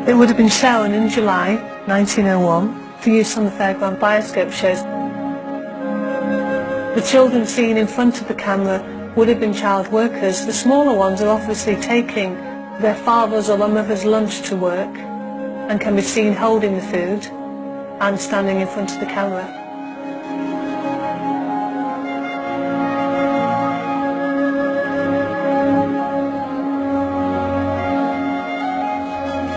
It would have been shown in July 1901 for use on the Fairground Bioscope shows. The children seen in front of the camera would have been child workers. The smaller ones are obviously taking their father's or their mother's lunch to work and can be seen holding the food and standing in front of the camera.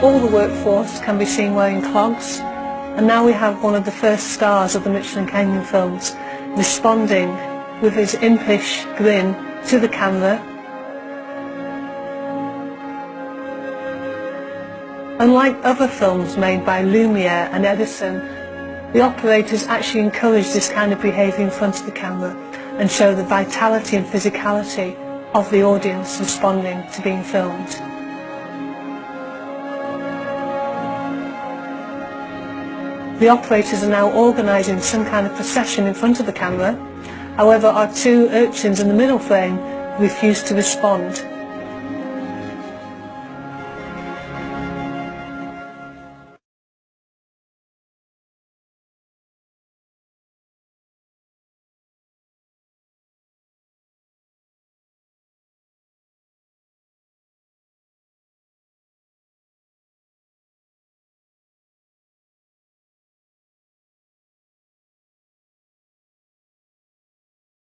All the workforce can be seen wearing clogs, and now we have one of the first stars of the Mitchell and Kenyon films responding with his impish grin to the camera. Unlike other films made by Lumiere and Edison, the operators actually encourage this kind of behaviour in front of the camera and show the vitality and physicality of the audience responding to being filmed. The operators are now organising some kind of procession in front of the camera. However, our two urchins in the middle frame refuse to respond.